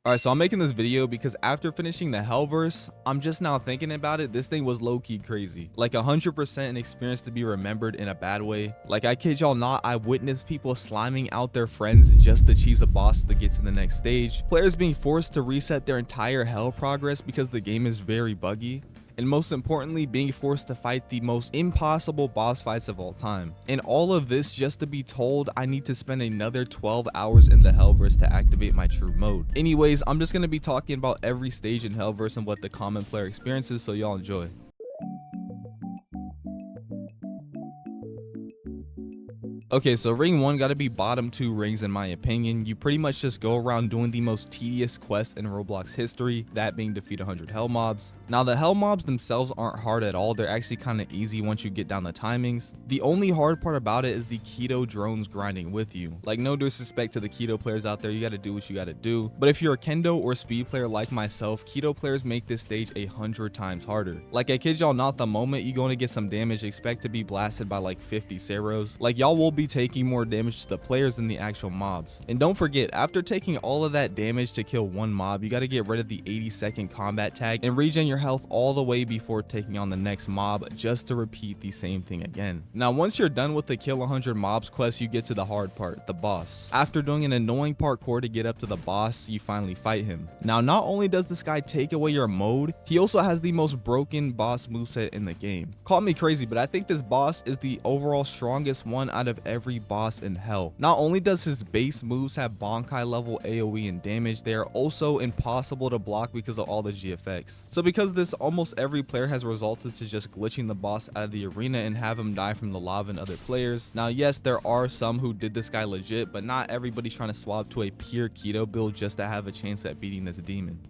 Alright, so I'm making this video because after finishing the Hellverse, I'm just now thinking about it. This thing was low-key crazy. Like 100% an experience to be remembered in a bad way. Like, I kid y'all not, I witnessed people sliming out their friends just to cheese a boss to get to the next stage. Players being forced to reset their entire Hell progress because the game is very buggy. And most importantly, being forced to fight the most impossible boss fights of all time. And all of this just to be told I need to spend another 12 hours in the Hellverse to activate my true mode. Anyways, I'm just going to be talking about every stage in Hellverse and what the common player experiences, so y'all enjoy. Okay, so ring 1 gotta be bottom 2 rings in my opinion. You pretty much just go around doing the most tedious quest in Roblox history, that being defeat 100 hell mobs. Now the hell mobs themselves aren't hard at all, they're actually kind of easy once you get down the timings. The only hard part about it is the keto drones grinding with you. Like, no disrespect to the keto players out there, you gotta do what you gotta do. But if you're a kendo or speed player like myself, keto players make this stage 100 times harder. Like, I kid y'all not, the moment you're going to get some damage, expect to be blasted by like 50 Ceros. Like, y'all will be taking more damage to the players than the actual mobs. And don't forget, after taking all of that damage to kill one mob, you got to get rid of the 80-second combat tag and regen your health all the way before taking on the next mob, just to repeat the same thing again. Now once you're done with the kill 100 mobs quest, you get to the hard part, the boss. After doing an annoying parkour to get up to the boss, you finally fight him. Now not only does this guy take away your mode, he also has the most broken boss moveset in the game. Call me crazy, but I think this boss is the overall strongest one out of every boss in Hell. Not only does his base moves have Bankai level AoE and damage, they are also impossible to block because of all the GFX. So because of this, almost every player has resulted to just glitching the boss out of the arena and have him die from the lava and other players. Now yes, there are some who did this guy legit, but not everybody's trying to swap to a pure keto build just to have a chance at beating this demon.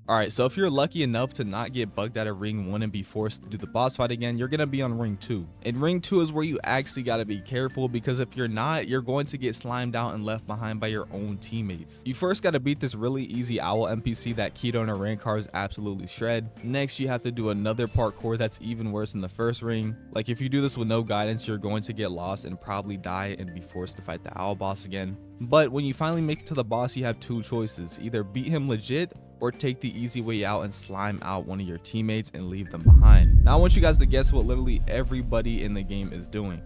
Alright, so if you're lucky enough to not get bugged out of ring 1 and be forced to do the boss fight again, you're gonna be on ring 2. And ring 2 is where you actually gotta be careful, because if you're not, you're going to get slimed out and left behind by your own teammates. You first gotta beat this really easy owl NPC that Keto and rank cars absolutely shred. Next, you have to do another parkour that's even worse than the first ring. Like, if you do this with no guidance, you're going to get lost and probably die and be forced to fight the owl boss again. But when you finally make it to the boss, you have two choices: either beat him legit or take the easy way out and slime out one of your teammates and leave them behind. Now I want you guys to guess what literally everybody in the game is doing.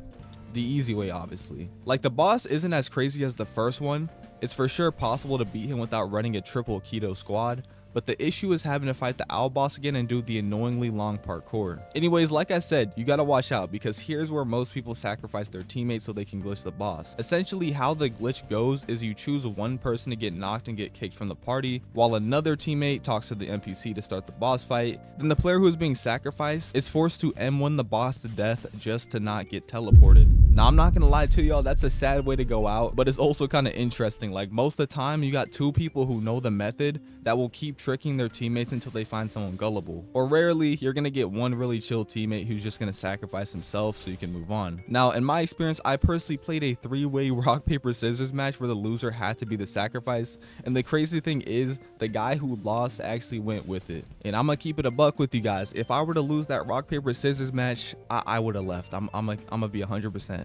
The easy way, obviously. Like, the boss isn't as crazy as the first one. It's for sure possible to beat him without running a triple keto squad, but the issue is having to fight the owl boss again and do the annoyingly long parkour. Anyways, like I said, you gotta watch out, because here's where most people sacrifice their teammates so they can glitch the boss. Essentially, how the glitch goes is you choose one person to get knocked and get kicked from the party, while another teammate talks to the NPC to start the boss fight. Then the player who is being sacrificed is forced to M1 the boss to death just to not get teleported. Now, I'm not gonna lie to y'all, that's a sad way to go out, but it's also kind of interesting. Like, most of the time, you got two people who know the method that will keep tricking their teammates until they find someone gullible. Or rarely, you're gonna get one really chill teammate who's just gonna sacrifice himself so you can move on. Now, in my experience, I personally played a 3-way rock, paper, scissors match where the loser had to be the sacrifice. And the crazy thing is, the guy who lost actually went with it. And I'm gonna keep it a buck with you guys. If I were to lose that rock, paper, scissors match, I would have left. I'm gonna be 100%.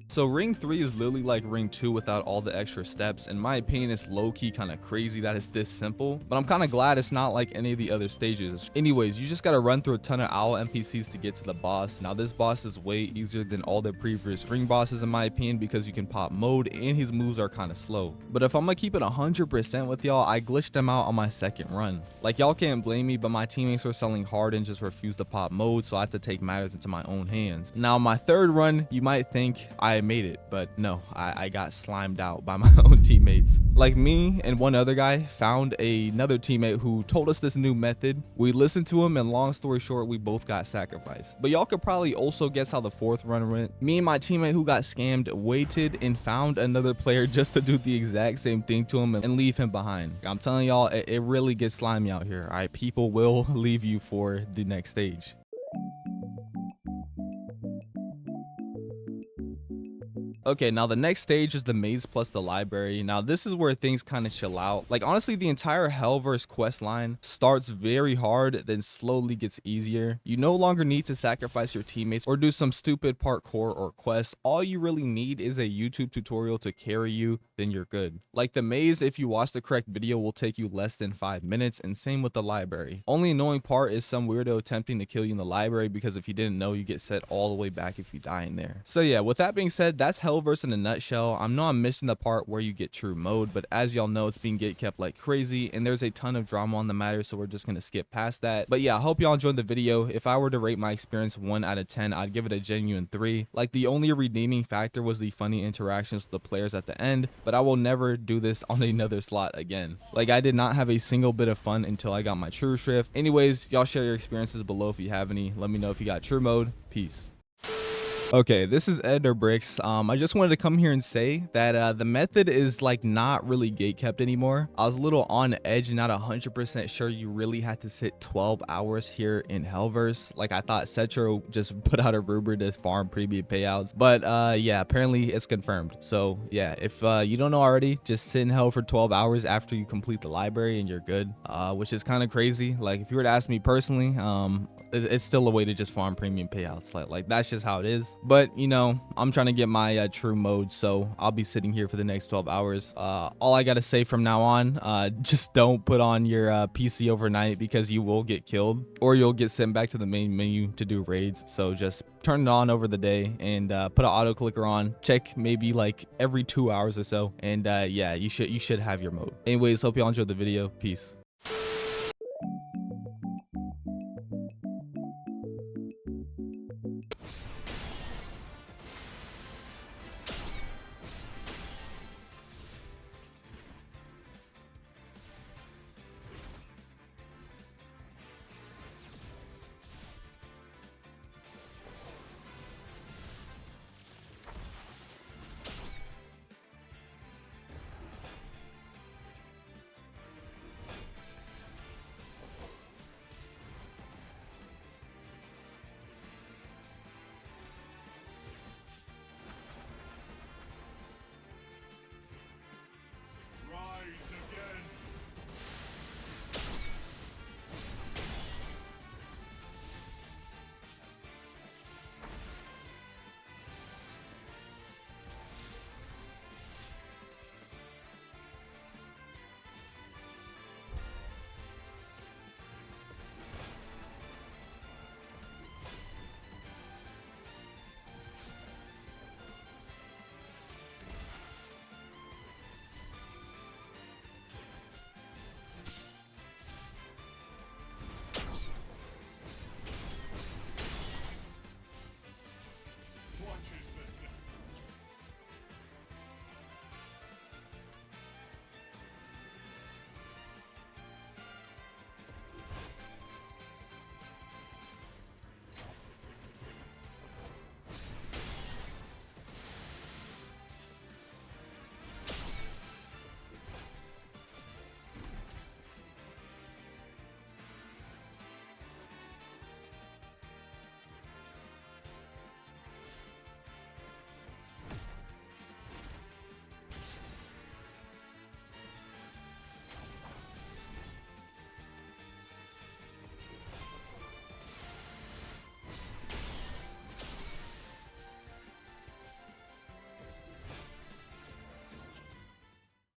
So ring 3 is literally like ring 2 without all the extra steps. In my opinion, it's low-key kind of crazy that it's this simple, but I'm kind of glad it's not like any of the other stages. Anyways, you just got to run through a ton of owl NPCs to get to the boss. Now this boss is way easier than all the previous ring bosses in my opinion, because you can pop mode and his moves are kind of slow. But if I'm gonna keep it 100% with y'all, I glitched him out on my second run. Like, y'all can't blame me, but my teammates were selling hard and just refused to pop mode, so I had to take matters into my own hands. Now my third run, you might think I made it, but no, I got slimed out by my own teammates. Like, me and one other guy found another teammate who told us this new method. We listened to him, and long story short, we both got sacrificed. But y'all could probably also guess how the fourth run went. Me and my teammate who got scammed waited and found another player just to do the exact same thing to him and leave him behind. I'm telling y'all, it really gets slimy out here. All right, people will leave you for the next stage. Okay, now the next stage is the maze plus the library. Now this is where things kind of chill out. Like honestly, the entire Hellverse quest line starts very hard, then slowly gets easier. You no longer need to sacrifice your teammates or do some stupid parkour or quest. All you really need is a YouTube tutorial to carry you, then you're good. Like the maze, if you watch the correct video, will take you less than 5 minutes, and same with the library. Only annoying part is some weirdo attempting to kill you in the library, because if you didn't know, you get set all the way back if you die in there. So yeah, with that being said, that's Hellverse in a nutshell. I know I'm missing the part where you get true mode, but as y'all know, it's being gatekept like crazy, and there's a ton of drama on the matter, so we're just gonna skip past that. But yeah, I hope y'all enjoyed the video. If I were to rate my experience 1 out of 10, I'd give it a genuine 3. Like the only redeeming factor was the funny interactions with the players at the end, but I will never do this on another slot again. Like I did not have a single bit of fun until I got my true shrift. Anyways, y'all share your experiences below if you have any. Let me know if you got true mode. Peace. Okay, this is Editor Bricks. I just wanted to come here and say that the method is like not really gatekept anymore. I was a little on edge and not 100% sure you really had to sit 12 hours here in Hellverse. Like I thought Cetro just put out a rumor to farm premium payouts, but yeah, apparently it's confirmed. So yeah, if you don't know already, just sit in hell for 12 hours after you complete the library and you're good, which is kind of crazy. Like if you were to ask me personally, it's still a way to just farm premium payouts. Like that's just how it is. But you know, I'm trying to get my true mode, so I'll be sitting here for the next 12 hours. All I gotta say from now on, just don't put on your PC overnight, because you will get killed or you'll get sent back to the main menu to do raids. So just turn it on over the day and put an auto clicker on. Check maybe like every 2 hours or so, and yeah, you should have your mode. Anyways, hope y'all enjoyed the video. Peace.